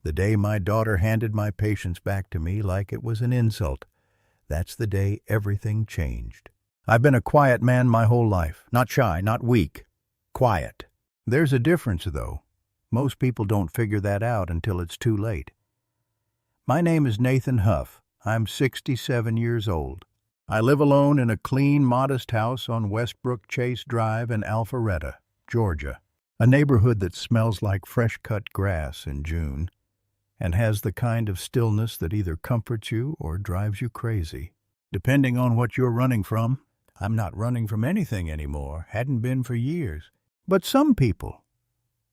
The day my daughter handed my patients back to me like it was an insult. That's the day everything changed. I've been a quiet man my whole life. Not shy, not weak. Quiet. There's a difference, though. Most people don't figure that out until it's too late. My name is Nathan Huff. I'm 67 years old. I live alone in a clean, modest house on Westbrook Chase Drive in Alpharetta, Georgia, a neighborhood that smells like fresh-cut grass in June and has the kind of stillness that either comforts you or drives you crazy, depending on what you're running from. I'm not running from anything anymore, hadn't been for years. But some people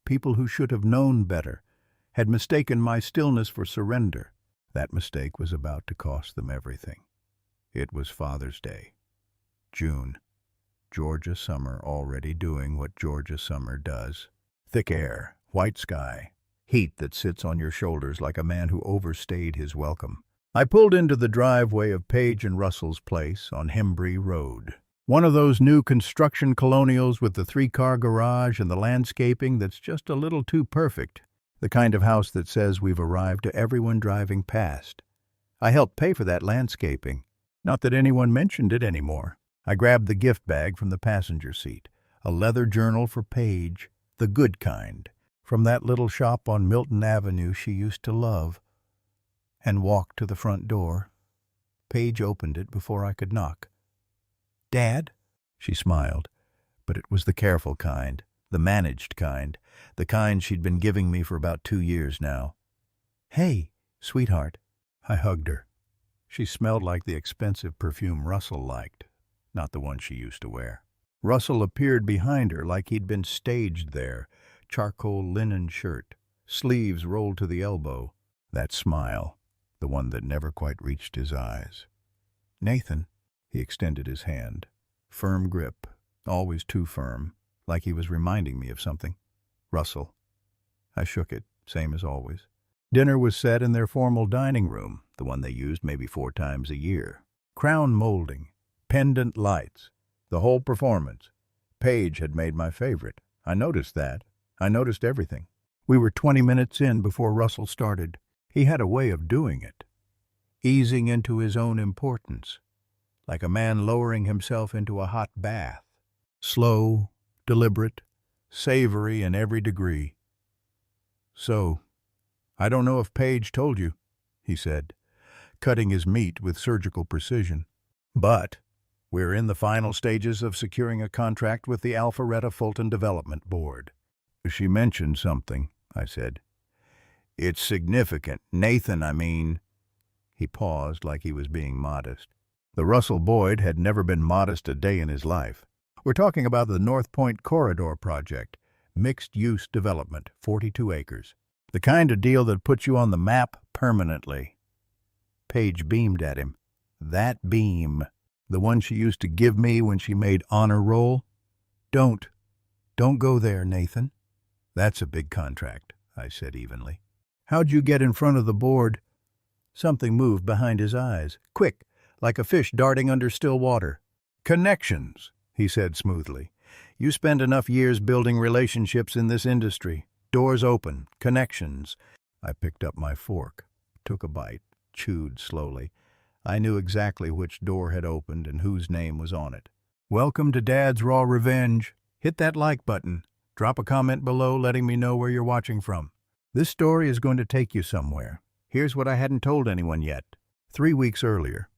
who should have known better, had mistaken my stillness for surrender. That mistake was about to cost them everything. It was Father's Day. June. Georgia summer already doing what Georgia summer does. Thick air, white sky, heat that sits on your shoulders like a man who overstayed his welcome. I pulled into the driveway of Page and Russell's place on Hembree Road. One of those new construction colonials with the 3-car garage and the landscaping that's just a little too perfect. The kind of house that says we've arrived to everyone driving past. I helped pay for that landscaping. Not that anyone mentioned it anymore. I grabbed the gift bag from the passenger seat, a leather journal for Paige, the good kind, from that little shop on Milton Avenue she used to love, and walked to the front door. Paige opened it before I could knock. "Dad?" She smiled, but it was the careful kind, the managed kind, the kind she'd been giving me for about 2 years now. "Hey, sweetheart." I hugged her. She smelled like the expensive perfume Russell liked, not the one she used to wear. Russell appeared behind her like he'd been staged there, charcoal linen shirt, sleeves rolled to the elbow. That smile, the one that never quite reached his eyes. "Nathan." He extended his hand. Firm grip, always too firm, like he was reminding me of something. "Russell." I shook it, same as always. Dinner was set in their formal dining room, the one they used maybe 4 times a year. Crown molding, pendant lights, the whole performance. Paige had made my favorite. I noticed that. I noticed everything. We were 20 minutes in before Russell started. He had a way of doing it, easing into his own importance, like a man lowering himself into a hot bath. Slow, deliberate, savory in every degree. "So, I don't know if Paige told you," he said, cutting his meat with surgical precision. "But we're in the final stages of securing a contract with the Alpharetta Fulton Development Board." "She mentioned something," I said. "It's significant. Nathan, I mean." He paused like he was being modest. The Russell Boyd had never been modest a day in his life. "We're talking about the North Point Corridor project, mixed-use development, 42 acres. The kind of deal that puts you on the map permanently." Paige beamed at him. That beam, the one she used to give me when she made honor roll. Don't go there, Nathan." "That's a big contract," I said evenly. "How'd you get in front of the board?" Something moved behind his eyes, quick, like a fish darting under still water. "Connections," he said smoothly. "You spend enough years building relationships in this industry. Doors open, connections." I picked up my fork, took a bite, chewed slowly. I knew exactly which door had opened and whose name was on it. "Welcome to Dad's Raw Revenge. Hit that like button. Drop a comment below letting me know where you're watching from. This story is going to take you somewhere. Here's what I hadn't told anyone yet. 3 weeks earlier,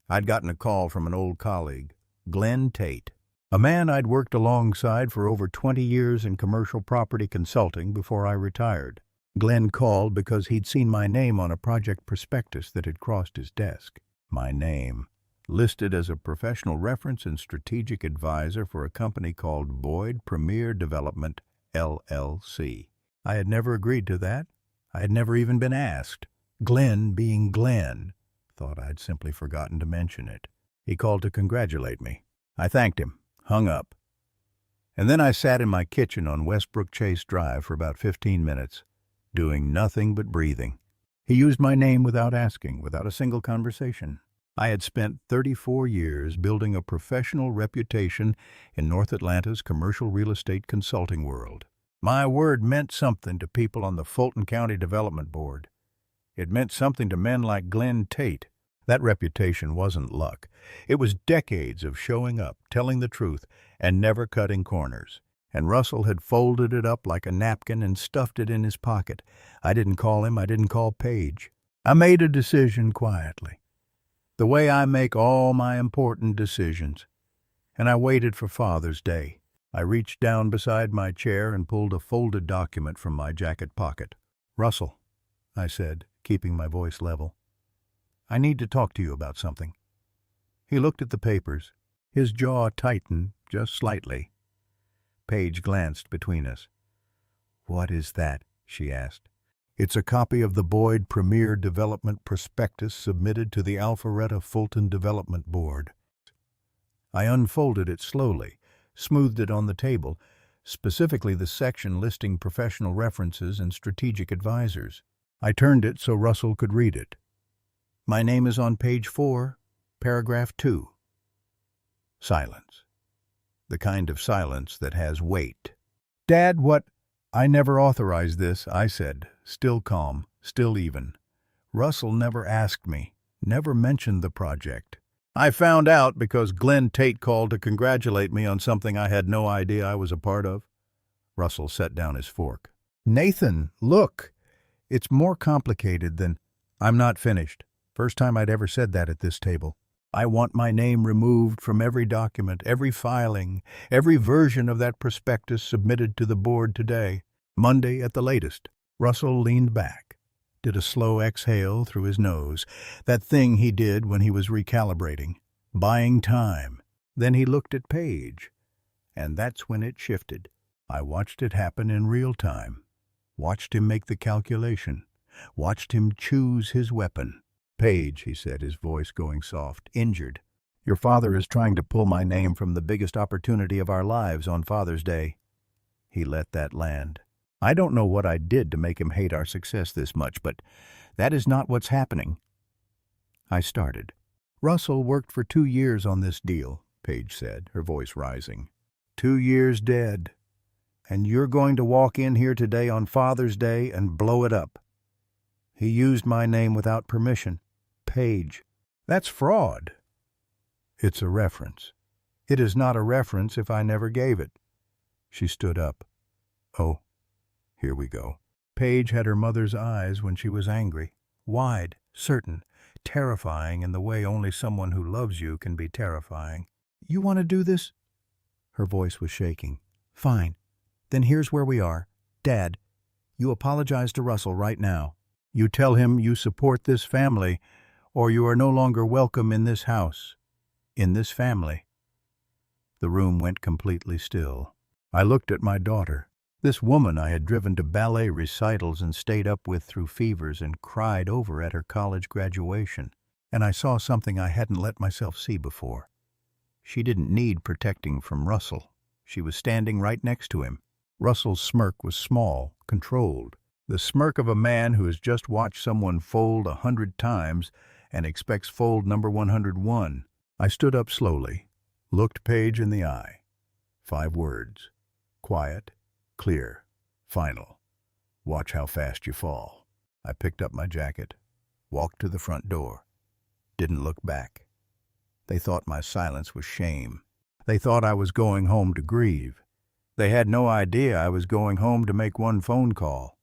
I'd gotten a call from an old colleague, Glenn Tate, a man I'd worked alongside for over 20 years in commercial property consulting before I retired. Glenn called because he'd seen my name on a project prospectus that had crossed his desk. My name, listed as a professional reference and strategic advisor for a company called Boyd Premier Development, LLC. I had never agreed to that. I had never even been asked. Glenn being Glenn. Thought I'd simply forgotten to mention it. He called to congratulate me. I thanked him, hung up. And then I sat in my kitchen on Westbrook Chase Drive for about 15 minutes, doing nothing but breathing. He used my name without asking, without a single conversation. I had spent 34 years building a professional reputation in North Atlanta's commercial real estate consulting world. My word meant something to people on the Fulton County Development Board. It meant something to men like Glenn Tate. That reputation wasn't luck. It was decades of showing up, telling the truth, and never cutting corners. And Russell had folded it up like a napkin and stuffed it in his pocket. I didn't call him, I didn't call Paige. I made a decision quietly, the way I make all my important decisions. And I waited for Father's Day. I reached down beside my chair and pulled a folded document from my jacket pocket. "Russell," I said, keeping my voice level, "I need to talk to you about something." He looked at the papers. His jaw tightened just slightly. Paige glanced between us. "What is that?" she asked. "It's a copy of the Boyd Premier Development Prospectus submitted to the Alpharetta Fulton Development Board." I unfolded it slowly, smoothed it on the table, specifically the section listing professional references and strategic advisors. I turned it so Russell could read it. "My name is on page 4, paragraph 2. Silence. The kind of silence that has weight. "Dad, what—" "I never authorized this," I said, still calm, still even. "Russell never asked me, never mentioned the project. I found out because Glenn Tate called to congratulate me on something I had no idea I was a part of." Russell set down his fork. "Nathan, look! It's more complicated than—" "I'm not finished." First time I'd ever said that at this table. "I want my name removed from every document, every filing, every version of that prospectus submitted to the board today, Monday at the latest." Russell leaned back, did a slow exhale through his nose, that thing he did when he was recalibrating, buying time. Then he looked at Paige, and that's when it shifted. I watched it happen in real time, watched him make the calculation, watched him choose his weapon. "Paige," he said, his voice going soft, "injured. Your father is trying to pull my name from the biggest opportunity of our lives on Father's Day." He let that land. "I don't know what I did to make him hate our success this much, but that is not what's happening." I started. "Russell worked for 2 years on this deal," Paige said, her voice rising. 2 years dead. And you're going to walk in here today on Father's Day and blow it up. He used my name without permission. Paige. That's fraud." "It's a reference." "It is not a reference if I never gave it." She stood up. "Oh, here we go." Paige had her mother's eyes when she was angry. Wide, certain, terrifying in the way only someone who loves you can be terrifying. "You want to do this?" Her voice was shaking. "Fine. Then here's where we are. Dad, you apologize to Russell right now. You tell him you support this family, or you are no longer welcome in this house, in this family." The room went completely still. I looked at my daughter, this woman I had driven to ballet recitals and stayed up with through fevers and cried over at her college graduation, and I saw something I hadn't let myself see before. She didn't need protecting from Russell. She was standing right next to him. Russell's smirk was small, controlled. The smirk of a man who has just watched someone fold 100 times and expects fold number 101. I stood up slowly, looked Paige in the eye. 5 words. Quiet, clear, final. Watch how fast you fall. I picked up my jacket, walked to the front door. Didn't look back. They thought my silence was shame. They thought I was going home to grieve. They had no idea I was going home to make one phone call.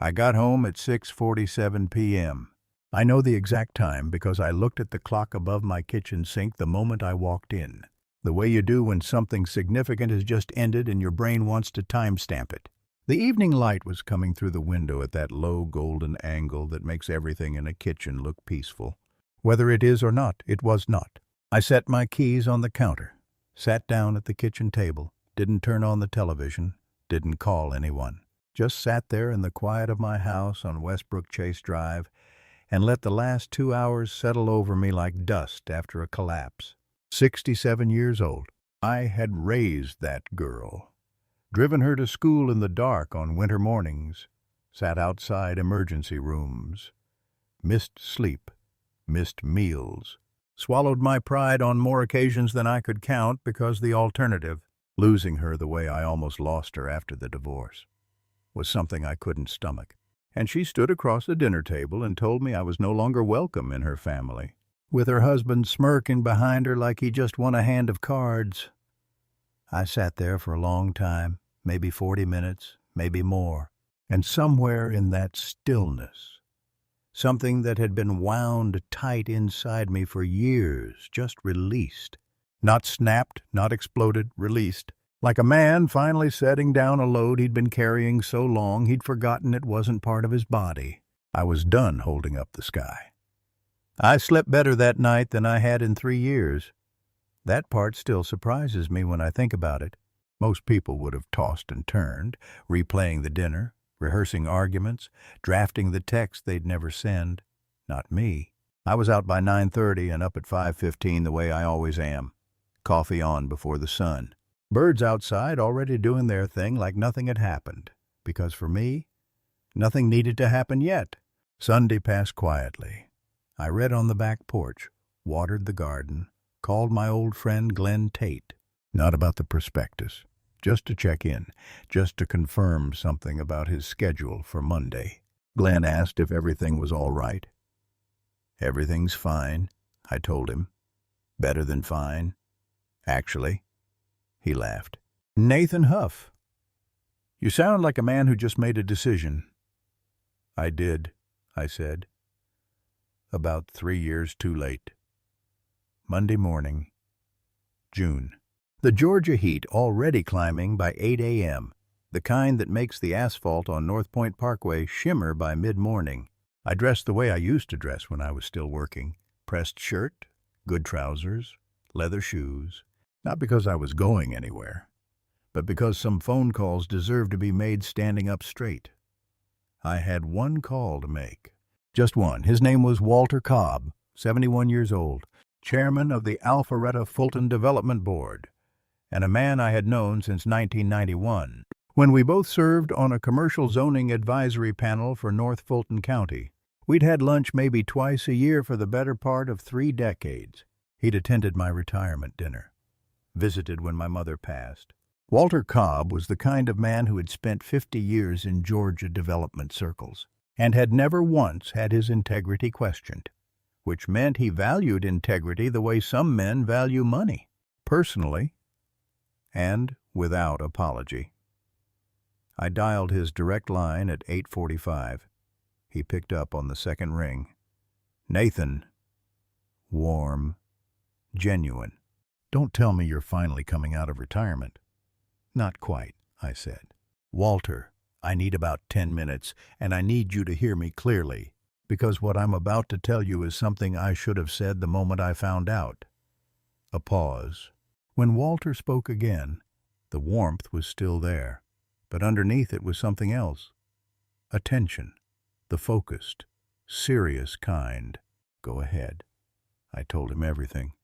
I got home at 6:47 p.m. I know the exact time because I looked at the clock above my kitchen sink the moment I walked in. The way you do when something significant has just ended and your brain wants to timestamp it. The evening light was coming through the window at that low golden angle that makes everything in a kitchen look peaceful. Whether it is or not, it was not. I set my keys on the counter, sat down at the kitchen table, didn't turn on the television, didn't call anyone. Just sat there in the quiet of my house on Westbrook Chase Drive and let the last 2 hours settle over me like dust after a collapse. 67 years old. I had raised that girl, driven her to school in the dark on winter mornings, sat outside emergency rooms, missed sleep, missed meals, swallowed my pride on more occasions than I could count because the alternative, Losing her the way I almost lost her after the divorce was something I couldn't stomach. And she stood across the dinner table and told me I was no longer welcome in her family, with her husband smirking behind her like he just won a hand of cards. I sat there for a long time, maybe 40 minutes, maybe more, and somewhere in that stillness, something that had been wound tight inside me for years just released. Not snapped, not exploded, released. Like a man finally setting down a load he'd been carrying so long he'd forgotten it wasn't part of his body. I was done holding up the sky. I slept better that night than I had in 3 years. That part still surprises me when I think about it. Most people would have tossed and turned, replaying the dinner, rehearsing arguments, drafting the text they'd never send. Not me. I was out by 9:30 and up at 5:15 the way I always am. Coffee on before the sun. Birds outside already doing their thing like nothing had happened. Because for me, nothing needed to happen yet. Sunday passed quietly. I read on the back porch, watered the garden, called my old friend Glenn Tate. Not about the prospectus. Just to check in, just to confirm something about his schedule for Monday. Glenn asked if everything was all right. Everything's fine, I told him. Better than fine. Actually, he laughed. Nathan Huff, you sound like a man who just made a decision. I did, I said. About 3 years too late. Monday morning, June. The Georgia heat already climbing by 8 a.m., the kind that makes the asphalt on North Point Parkway shimmer by mid-morning. I dressed the way I used to dress when I was still working. Pressed shirt, good trousers, leather shoes. Not because I was going anywhere, but because some phone calls deserved to be made standing up straight. I had one call to make. Just one. His name was Walter Cobb, 71 years old, chairman of the Alpharetta Fulton Development Board, and a man I had known since 1991, when we both served on a commercial zoning advisory panel for North Fulton County. We'd had lunch maybe twice a year for the better part of 3 decades. He'd attended my retirement dinner, visited when my mother passed. Walter Cobb was the kind of man who had spent 50 years in Georgia development circles and had never once had his integrity questioned, which meant he valued integrity the way some men value money, personally and without apology. I dialed his direct line at 8:45. He picked up on the second ring. Nathan. Warm. Genuine. Don't tell me you're finally coming out of retirement. Not quite, I said. Walter, I need about 10 minutes, and I need you to hear me clearly, because what I'm about to tell you is something I should have said the moment I found out. A pause. When Walter spoke again, the warmth was still there, but underneath it was something else. Attention. The focused, serious kind. Go ahead. I told him everything.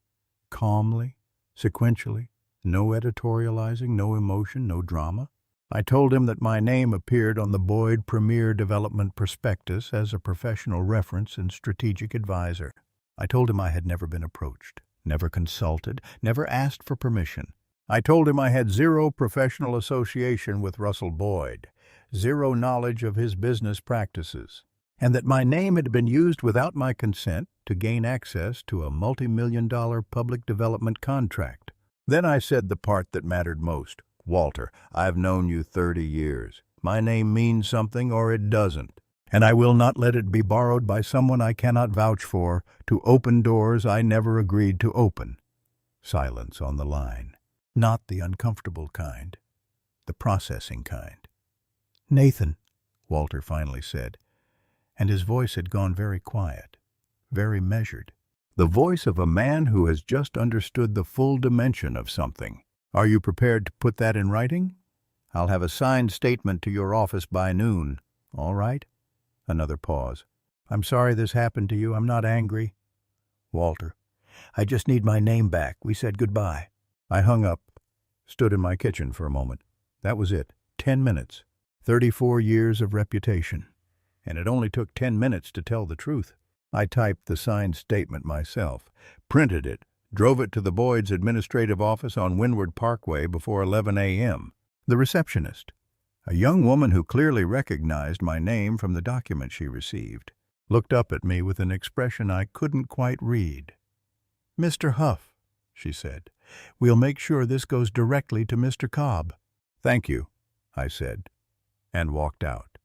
Calmly, sequentially, no editorializing, no emotion, no drama. I told him that my name appeared on the Boyd Premier Development Prospectus as a professional reference and strategic advisor. I told him I had never been approached, never consulted, never asked for permission. I told him I had zero professional association with Russell Boyd, zero knowledge of his business practices, and that my name had been used without my consent to gain access to a multi-million-dollar public development contract. Then I said the part that mattered most. Walter, I've known you 30 years. My name means something or it doesn't, and I will not let it be borrowed by someone I cannot vouch for to open doors I never agreed to open. Silence on the line. Not the uncomfortable kind, the processing kind. Nathan, Walter finally said, and his voice had gone very quiet, very measured. The voice of a man who has just understood the full dimension of something. Are you prepared to put that in writing? I'll have a signed statement to your office by noon. All right? Another pause. I'm sorry this happened to you. I'm not angry. Walter, I just need my name back. We said goodbye. I hung up, stood in my kitchen for a moment. That was it. 10 minutes. 34 years of reputation. And it only took 10 minutes to tell the truth. I typed the signed statement myself, printed it, Drove it to the Boyd's administrative office on Windward Parkway before 11 a.m. The receptionist, a young woman who clearly recognized my name from the document she received, looked up at me with an expression I couldn't quite read. "Mr. Huff," she said, "we'll make sure this goes directly to Mr. Cobb." "Thank you," I said, and walked out.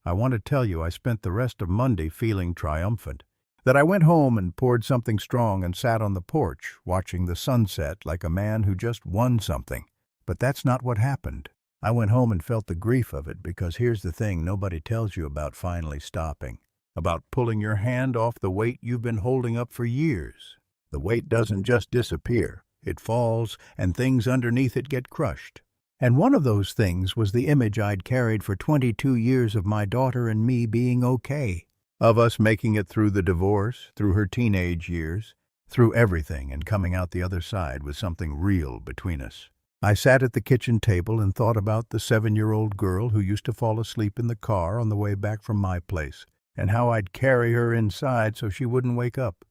I want to tell you I spent the rest of Monday feeling triumphant. That I went home and poured something strong and sat on the porch, watching the sunset like a man who just won something. But that's not what happened. I went home and felt the grief of it, because here's the thing nobody tells you about finally stopping. About pulling your hand off the weight you've been holding up for years. The weight doesn't just disappear. It falls, and things underneath it get crushed. And one of those things was the image I'd carried for 22 years of my daughter and me being okay. Of us making it through the divorce, through her teenage years, through everything, and coming out the other side with something real between us. I sat at the kitchen table and thought about the 7-year-old girl who used to fall asleep in the car on the way back from my place, and how I'd carry her inside so she wouldn't wake up.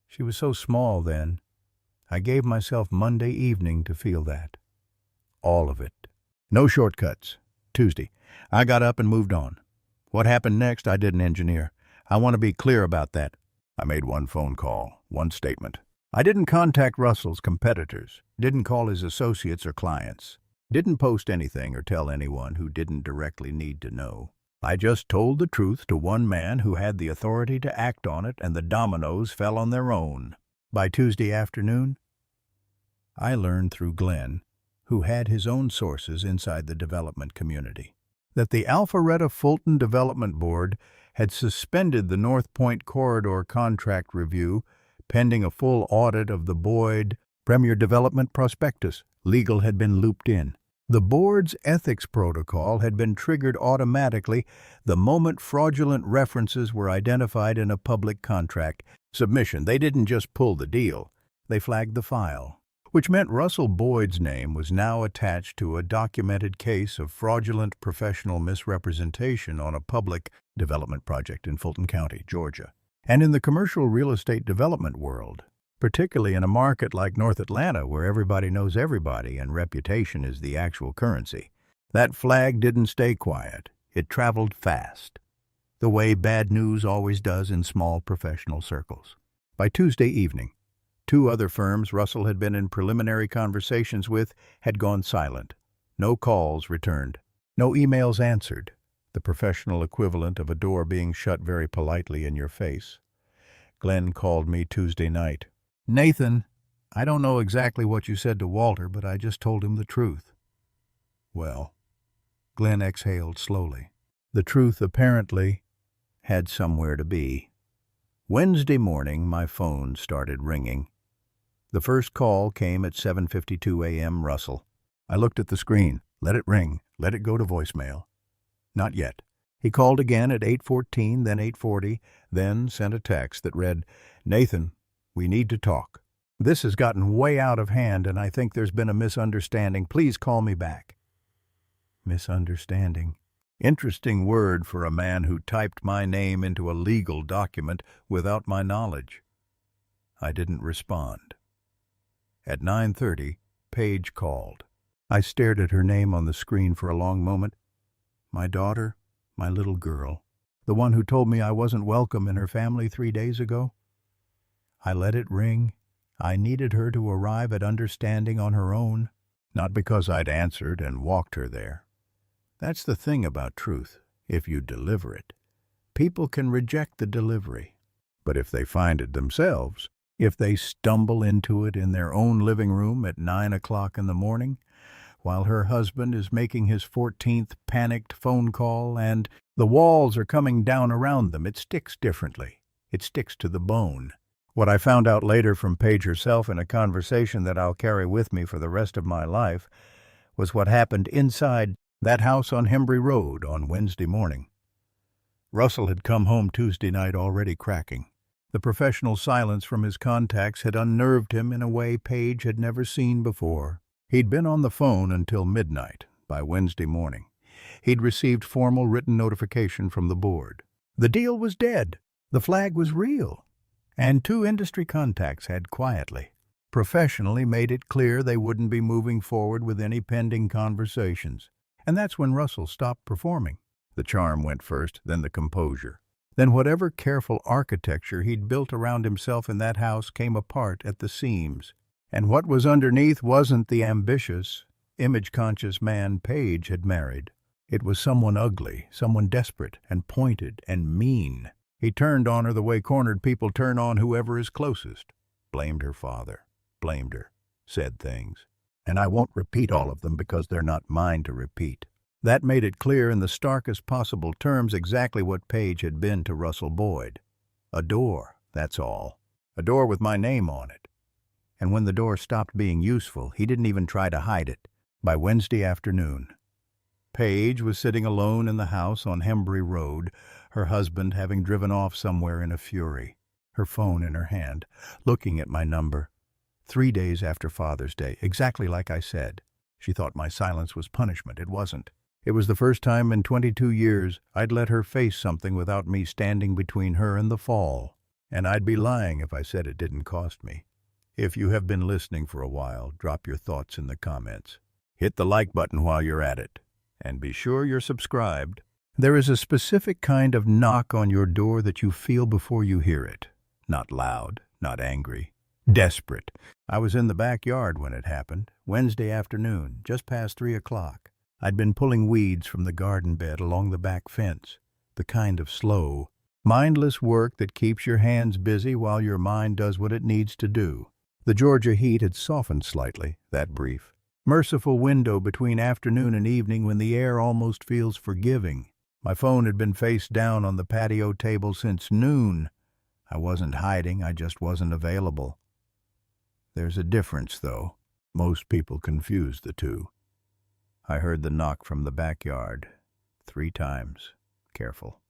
She was so small then. I gave myself Monday evening to feel that. All of it. No shortcuts. Tuesday, I got up and moved on. What happened next, I didn't engineer. I want to be clear about that. I made one phone call, one statement. I didn't contact Russell's competitors, didn't call his associates or clients, didn't post anything or tell anyone who didn't directly need to know. I just told the truth to one man who had the authority to act on it, and the dominoes fell on their own. By Tuesday afternoon, I learned through Glenn, who had his own sources inside the development community, that the Alpharetta Fulton Development Board had suspended the North Point Corridor contract review pending a full audit of the Boyd Premier Development Prospectus. Legal had been looped in. The board's ethics protocol had been triggered automatically the moment fraudulent references were identified in a public contract submission. They didn't just pull the deal, they flagged the file, which meant Russell Boyd's name was now attached to a documented case of fraudulent professional misrepresentation on a public development project in Fulton County, Georgia. And in the commercial real estate development world, particularly in a market like North Atlanta where everybody knows everybody and reputation is the actual currency, that flag didn't stay quiet. It traveled fast, the way bad news always does in small professional circles. By Tuesday evening, 2 other firms Russell had been in preliminary conversations with had gone silent. No calls returned. No emails answered, the professional equivalent of a door being shut very politely in your face. Glenn called me Tuesday night. "Nathan, I don't know exactly what you said to Walter, but I just told him the truth." Well, Glenn exhaled slowly. The truth apparently had somewhere to be. Wednesday morning, my phone started ringing. The first call came at 7:52 a.m. Russell. I looked at the screen. Let it ring. Let it go to voicemail. Not yet. He called again at 8:14, then 8:40, then sent a text that read, "Nathan, we need to talk. This has gotten way out of hand, and I think there's been a misunderstanding. Please call me back." Misunderstanding. Interesting word for a man who typed my name into a legal document without my knowledge. I didn't respond. At 9:30, Paige called. I stared at her name on the screen for a long moment. My daughter, my little girl, the one who told me I wasn't welcome in her family 3 days ago. I let it ring. I needed her to arrive at understanding on her own, not because I'd answered and walked her there. That's the thing about truth. If you deliver it, people can reject the delivery. But if they find it themselves, if they stumble into it in their own living room at 9 o'clock in the morning, while her husband is making his 14th panicked phone call and the walls are coming down around them, it sticks differently. It sticks to the bone. What I found out later from Paige herself in a conversation that I'll carry with me for the rest of my life was what happened inside that house on Hembry Road on Wednesday morning. Russell had come home Tuesday night already cracking. The professional silence from his contacts had unnerved him in a way Paige had never seen before. He'd been on the phone until midnight by Wednesday morning. He'd received formal written notification from the board. The deal was dead. The flag was real. And 2 industry contacts had quietly, professionally made it clear they wouldn't be moving forward with any pending conversations. And that's when Russell stopped performing. The charm went first, then the composure. Then whatever careful architecture he'd built around himself in that house came apart at the seams. And what was underneath wasn't the ambitious, image-conscious man Paige had married. It was someone ugly, someone desperate and pointed and mean. He turned on her the way cornered people turn on whoever is closest. Blamed her father, blamed her, said things. And I won't repeat all of them because they're not mine to repeat. That made it clear in the starkest possible terms exactly what Paige had been to Russell Boyd. A door, that's all. A door with my name on it. And when the door stopped being useful, he didn't even try to hide it. By Wednesday afternoon, Paige was sitting alone in the house on Hembry Road, her husband having driven off somewhere in a fury, her phone in her hand, looking at my number. 3 days after Father's Day, exactly like I said. She thought my silence was punishment. It wasn't. It was the first time in 22 years I'd let her face something without me standing between her and the fall. And I'd be lying if I said it didn't cost me. If you have been listening for a while, drop your thoughts in the comments. Hit the like button while you're at it. And be sure you're subscribed. There is a specific kind of knock on your door that you feel before you hear it. Not loud, not angry. Desperate. I was in the backyard when it happened, Wednesday afternoon, just past 3 o'clock. I'd been pulling weeds from the garden bed along the back fence, the kind of slow, mindless work that keeps your hands busy while your mind does what it needs to do. The Georgia heat had softened slightly, that brief, merciful window between afternoon and evening when the air almost feels forgiving. My phone had been face down on the patio table since noon. I wasn't hiding, I just wasn't available. There's a difference, though. Most people confuse the two. I heard the knock from the backyard 3 times, careful,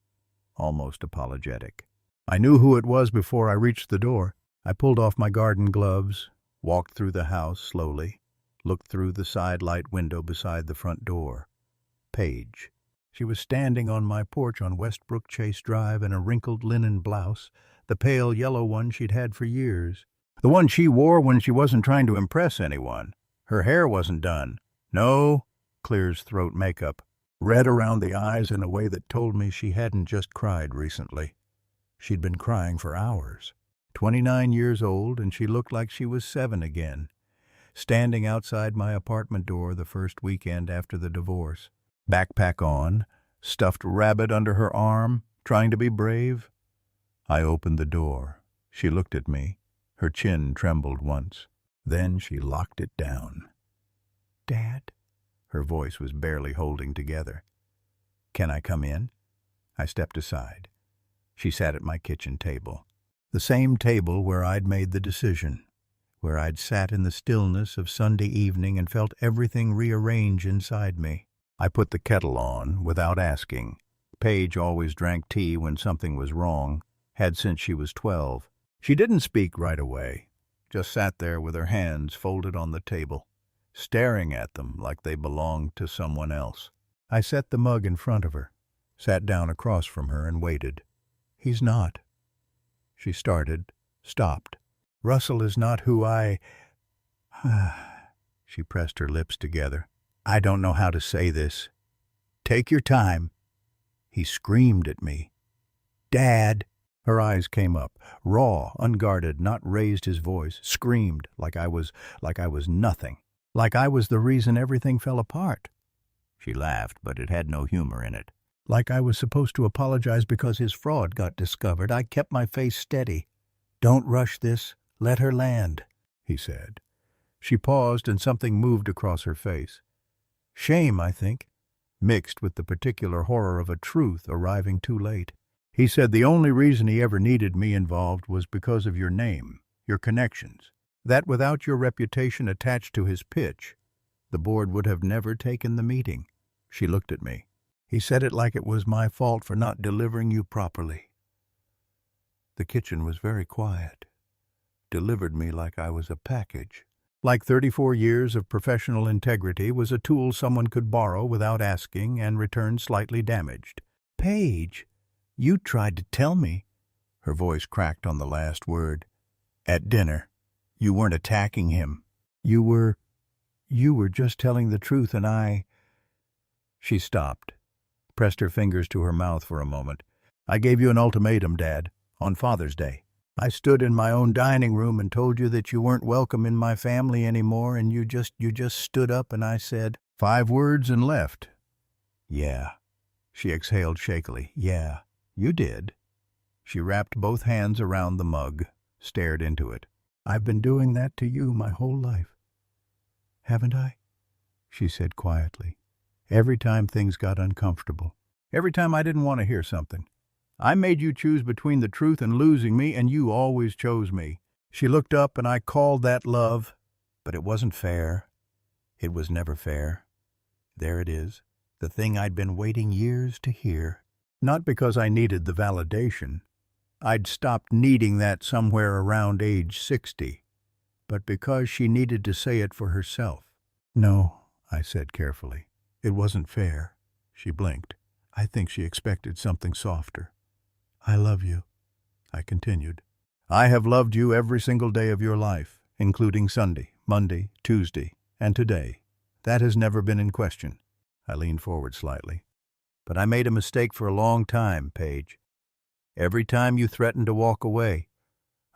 almost apologetic. I knew who it was before I reached the door. I pulled off my garden gloves, walked through the house slowly, looked through the side light window beside the front door. Paige. She was standing on my porch on Westbrook Chase Drive in a wrinkled linen blouse, the pale yellow one she'd had for years. The one she wore when she wasn't trying to impress anyone. Her hair wasn't done. No, Clear's throat makeup, red around the eyes in a way that told me she hadn't just cried recently. She'd been crying for hours. 29 years old, and she looked like she was 7 again, standing outside my apartment door the first weekend after the divorce. Backpack on, stuffed rabbit under her arm, trying to be brave. I opened the door. She looked at me. Her chin trembled once. Then she locked it down. "Dad?" Her voice was barely holding together. "Can I come in?" I stepped aside. She sat at my kitchen table. The same table where I'd made the decision, where I'd sat in the stillness of Sunday evening and felt everything rearrange inside me. I put the kettle on without asking. Paige always drank tea when something was wrong, had since she was 12. She didn't speak right away, just sat there with her hands folded on the table, staring at them like they belonged to someone else. I set the mug in front of her, sat down across from her and waited. "He's not." She started, stopped. "Russell is not who I—" She pressed her lips together. "I don't know how to say this. Take your time." He screamed at me. "Dad!" Her eyes came up, raw, unguarded, not raised his voice, screamed like I was nothing, like I was the reason everything fell apart. She laughed, but it had no humor in it. Like I was supposed to apologize because his fraud got discovered. I kept my face steady. "Don't rush this. Let her land," he said. She paused and something moved across her face. Shame, I think, mixed with the particular horror of a truth arriving too late. He said the only reason he ever needed me involved was because of your name, your connections. That without your reputation attached to his pitch, the board would have never taken the meeting. She looked at me. He said it like it was my fault for not delivering you properly. The kitchen was very quiet. Delivered me like I was a package. Like 34 years of professional integrity was a tool someone could borrow without asking and return slightly damaged. "Paige, you tried to tell me." Her voice cracked on the last word. At dinner. You weren't attacking him. You were just telling the truth, and I... She stopped, pressed her fingers to her mouth for a moment. I gave you an ultimatum, Dad, on Father's Day. I stood in my own dining room and told you that you weren't welcome in my family anymore, and you just stood up, and I said 5 words and left. Yeah. She exhaled shakily. Yeah, you did. She wrapped both hands around the mug, stared into it. I've been doing that to you my whole life. Haven't I? She said quietly. Every time things got uncomfortable. Every time I didn't want to hear something. I made you choose between the truth and losing me, and you always chose me. She looked up, and I called that love, but it wasn't fair. It was never fair. There it is, the thing I'd been waiting years to hear. Not because I needed the validation. I'd stopped needing that somewhere around age 60, but because she needed to say it for herself. No, I said carefully. It wasn't fair. She blinked. I think she expected something softer. I love you, I continued. I have loved you every single day of your life, including Sunday, Monday, Tuesday, and today. That has never been in question. I leaned forward slightly. But I made a mistake for a long time, Paige. Every time you threatened to walk away,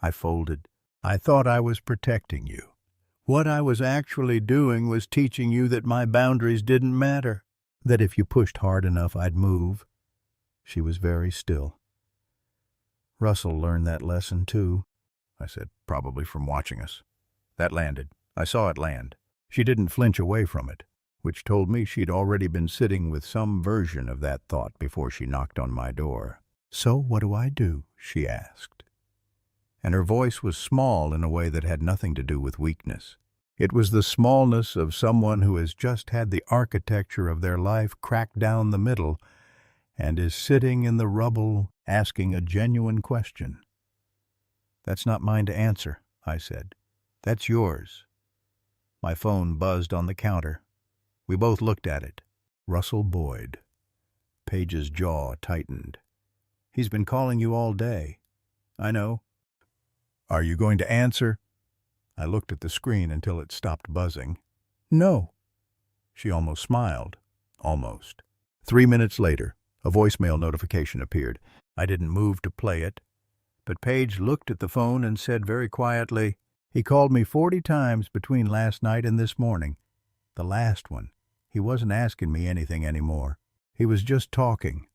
I folded. I thought I was protecting you. What I was actually doing was teaching you that my boundaries didn't matter, that if you pushed hard enough, I'd move. She was very still. Russell learned that lesson, too, I said, probably from watching us. That landed. I saw it land. She didn't flinch away from it, which told me she'd already been sitting with some version of that thought before she knocked on my door. So what do I do? She asked. And her voice was small in a way that had nothing to do with weakness. It was the smallness of someone who has just had the architecture of their life cracked down the middle and is sitting in the rubble asking a genuine question. That's not mine to answer, I said. That's yours. My phone buzzed on the counter. We both looked at it. Russell Boyd. Paige's jaw tightened. He's been calling you all day. I know. Are you going to answer? I looked at the screen until it stopped buzzing. No. She almost smiled. Almost. 3 minutes later, a voicemail notification appeared. I didn't move to play it, but Paige looked at the phone and said very quietly, He called me 40 times between last night and this morning. The last one. He wasn't asking me anything anymore. He was just talking,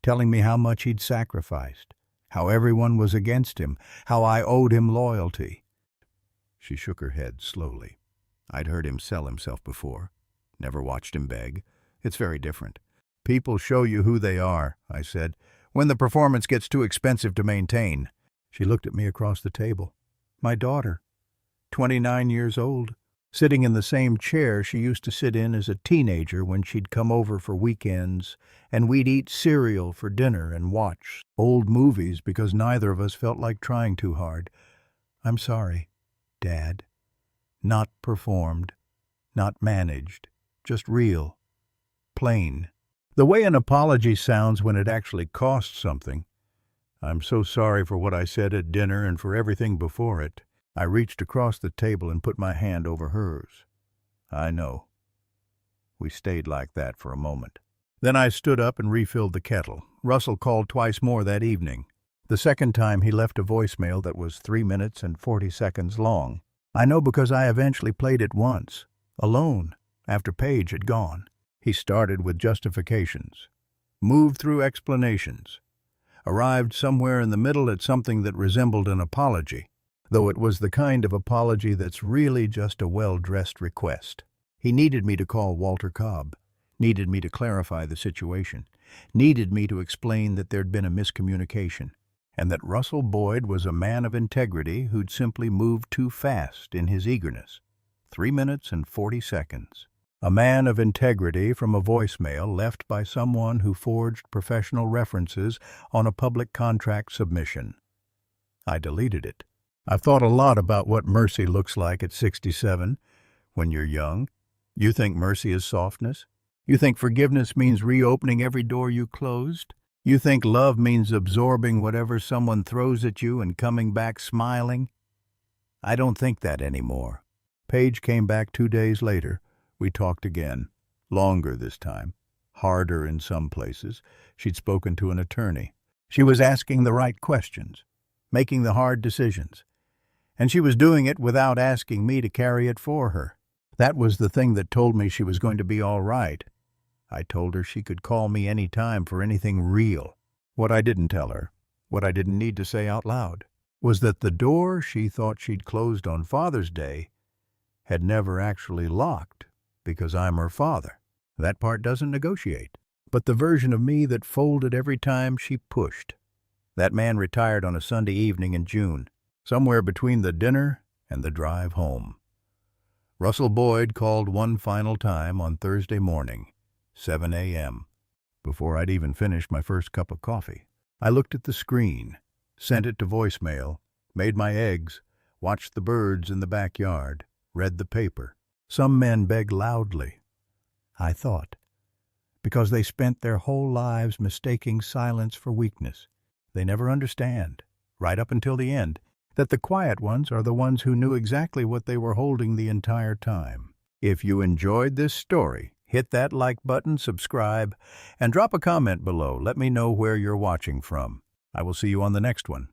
telling me how much he'd sacrificed, how everyone was against him, how I owed him loyalty. She shook her head slowly. I'd heard him sell himself before, never watched him beg. It's very different. People show you who they are, I said, when the performance gets too expensive to maintain. She looked at me across the table. My daughter, 29 years old, sitting in the same chair she used to sit in as a teenager when she'd come over for weekends, and we'd eat cereal for dinner and watch old movies because neither of us felt like trying too hard. I'm sorry, Dad. Not performed, not managed, just real, plain. The way an apology sounds when it actually costs something. I'm so sorry for what I said at dinner and for everything before it. I reached across the table and put my hand over hers. I know. We stayed like that for a moment. Then I stood up and refilled the kettle. Russell called twice more that evening. The second time he left a voicemail that was 3 minutes and 40 seconds long. I know because I eventually played it once, alone, after Paige had gone. He started with justifications, moved through explanations, arrived somewhere in the middle at something that resembled an apology, though it was the kind of apology that's really just a well-dressed request. He needed me to call Walter Cobb, needed me to clarify the situation, needed me to explain that there'd been a miscommunication, and that Russell Boyd was a man of integrity who'd simply moved too fast in his eagerness. 3 minutes and 40 seconds. A man of integrity from a voicemail left by someone who forged professional references on a public contract submission. I deleted it. I've thought a lot about what mercy looks like at 67, when you're young. You think mercy is softness? You think forgiveness means reopening every door you closed? You think love means absorbing whatever someone throws at you and coming back smiling? I don't think that anymore. Paige came back 2 days later. We talked again. Longer this time. Harder in some places. She'd spoken to an attorney. She was asking the right questions, making the hard decisions. And she was doing it without asking me to carry it for her. That was the thing that told me she was going to be all right. I told her she could call me any time for anything real. What I didn't tell her, what I didn't need to say out loud, was that the door she thought she'd closed on Father's Day had never actually locked because I'm her father. That part doesn't negotiate. But the version of me that folded every time she pushed. That man retired on a Sunday evening in June, somewhere between the dinner and the drive home. Russell Boyd called one final time on Thursday morning, 7 a.m., before I'd even finished my first cup of coffee. I looked at the screen, sent it to voicemail, made my eggs, watched the birds in the backyard, read the paper. Some men beg loudly, I thought, because they spent their whole lives mistaking silence for weakness. They never understand, right up until the end, that the quiet ones are the ones who knew exactly what they were holding the entire time. If you enjoyed this story, hit that like button, subscribe, and drop a comment below. Let me know where you're watching from. I will see you on the next one.